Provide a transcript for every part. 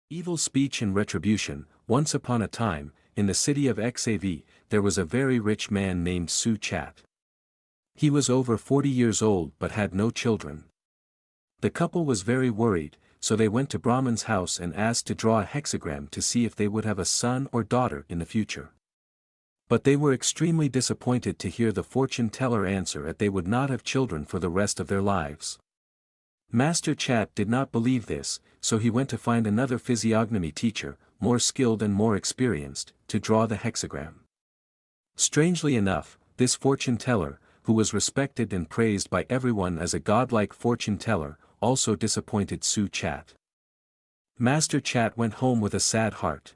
Evil speech and retribution. Once upon a time, in the city of Xav, there was a very rich man named Su Chat. He was over 40 years old but had no children. The couple was very worried, so they went to Brahman's house and asked to draw a hexagram to see if they would have a son or daughter in the future. But they were extremely disappointed to hear the fortune teller answer that they would not have children for the rest of their lives. Master Chat did not believe this, so he went to find another physiognomy teacher, more skilled and more experienced, to draw the hexagram. Strangely enough, this fortune teller, who was respected and praised by everyone as a godlike fortune teller, also disappointed Su Chat. Master Chat went home with a sad heart.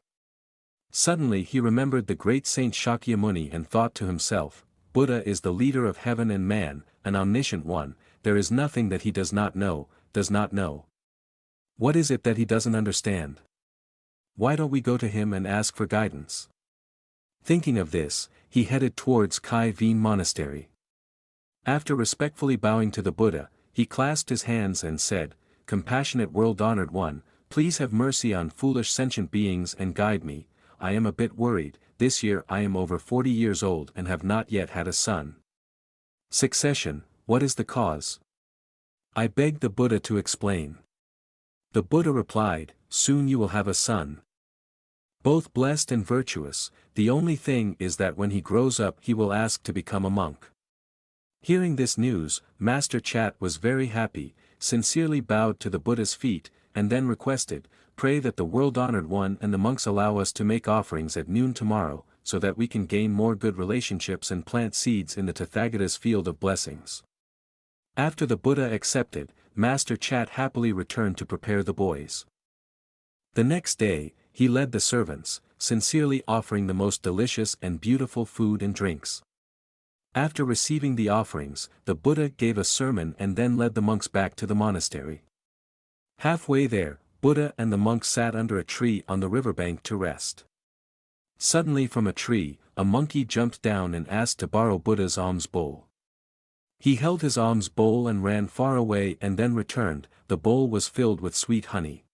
Suddenly he remembered the great Saint Shakyamuni and thought to himself, Buddha is the leader of heaven and man, an omniscient one, there is nothing that he does not know. What is it that he doesn't understand? Why don't we go to him and ask for guidance? Thinking of this, he headed towards Kai Veen Monastery. After respectfully bowing to the Buddha, he clasped his hands and said, Compassionate world-honored one, please have mercy on foolish sentient beings and guide me. I am a bit worried, this year I am over 40 years old and have not yet had a son. Succession, what is the cause? I begged the Buddha to explain. The Buddha replied, soon you will have a son. Both blessed and virtuous, the only thing is that when he grows up he will ask to become a monk. Hearing this news, Master Chat was very happy, sincerely bowed to the Buddha's feet, and then requested, pray that the world-honored one and the monks allow us to make offerings at noon tomorrow, so that we can gain more good relationships and plant seeds in the Tathagata's field of blessings. After the Buddha accepted, Master Chat happily returned to prepare the boys. The next day, he led the servants, sincerely offering the most delicious and beautiful food and drinks. After receiving the offerings, the Buddha gave a sermon and then led the monks back to the monastery. Halfway there, Buddha and the monks sat under a tree on the riverbank to rest. Suddenly from a tree, a monkey jumped down and asked to borrow Buddha's alms bowl. He held his alms bowl and ran far away and then returned. The bowl was filled with sweet honey.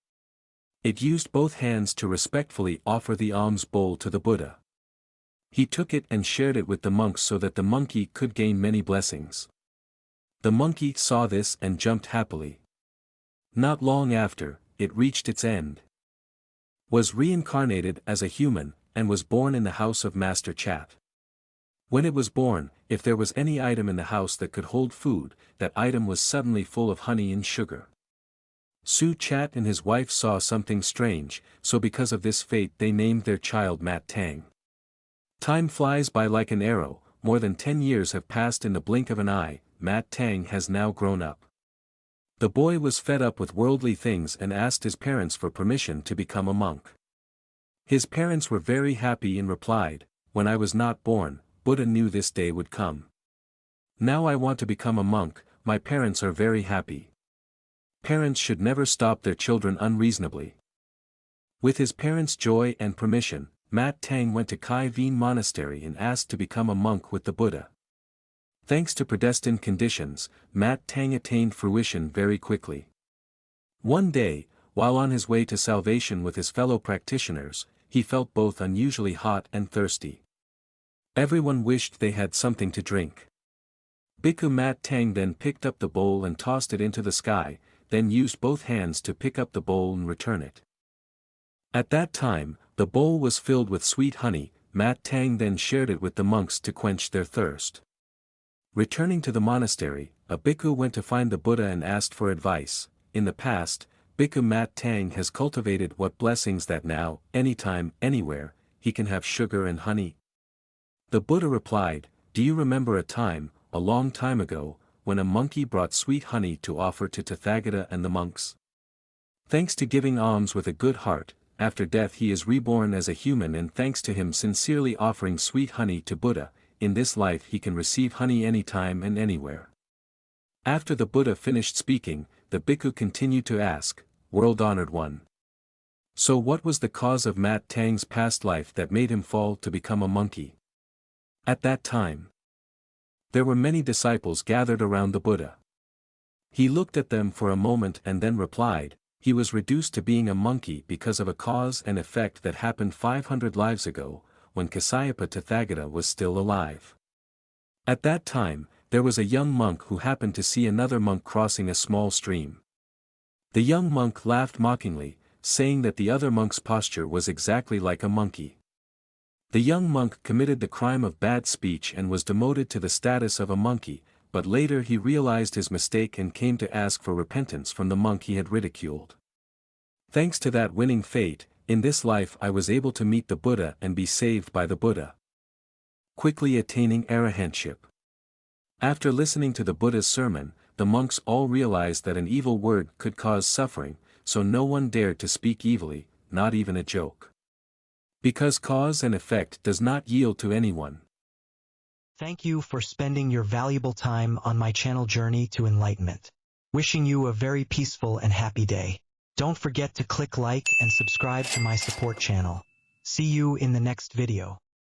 It used both hands to respectfully offer the alms bowl to the Buddha. He took it and shared it with the monks so that the monkey could gain many blessings. The monkey saw this and jumped happily. Not long after, it reached its end. Was reincarnated as a human, and was born in the house of Master Chat. When it was born, if there was any item in the house that could hold food, that item was suddenly full of honey and sugar. Su Chat and his wife saw something strange, so because of this fate they named their child Mat Tang. Time flies by like an arrow, more than 10 years have passed in the blink of an eye. Mat Tang has now grown up. The boy was fed up with worldly things and asked his parents for permission to become a monk. His parents were very happy and replied, when I was not born, Buddha knew this day would come. Now I want to become a monk, my parents are very happy. Parents should never stop their children unreasonably. With his parents' joy and permission, Mat Tang went to Kai Veen Monastery and asked to become a monk with the Buddha. Thanks to predestined conditions, Mat Tang attained fruition very quickly. One day, while on his way to salvation with his fellow practitioners, he felt both unusually hot and thirsty. Everyone wished they had something to drink. Bhikkhu Mat Tang then picked up the bowl and tossed it into the sky, then used both hands to pick up the bowl and return it. At that time, the bowl was filled with sweet honey. Mat Tang then shared it with the monks to quench their thirst. Returning to the monastery, a bhikkhu went to find the Buddha and asked for advice. In the past, Bhikkhu Mat Tang has cultivated what blessings that now, anytime, anywhere, he can have sugar and honey. The Buddha replied, do you remember a time, a long time ago, when a monkey brought sweet honey to offer to Tathagata and the monks? Thanks to giving alms with a good heart, after death he is reborn as a human, and thanks to him sincerely offering sweet honey to Buddha, in this life he can receive honey anytime and anywhere. After the Buddha finished speaking, the bhikkhu continued to ask, world-honored one. So what was the cause of Mat Tang's past life that made him fall to become a monkey? At that time, there were many disciples gathered around the Buddha. He looked at them for a moment and then replied, he was reduced to being a monkey because of a cause and effect that happened 500 lives ago, when Kasyapa Tathagata was still alive. At that time, there was a young monk who happened to see another monk crossing a small stream. The young monk laughed mockingly, saying that the other monk's posture was exactly like a monkey. The young monk committed the crime of bad speech and was demoted to the status of a monkey, but later he realized his mistake and came to ask for repentance from the monk he had ridiculed. Thanks to that winning fate, in this life I was able to meet the Buddha and be saved by the Buddha. Quickly attaining arahantship. After listening to the Buddha's sermon, the monks all realized that an evil word could cause suffering, so no one dared to speak evilly, not even a joke. Because cause and effect does not yield to anyone. Thank you for spending your valuable time on my channel journey to enlightenment. Wishing you a very peaceful and happy day. Don't forget to click like and subscribe to my support channel. See you in the next video.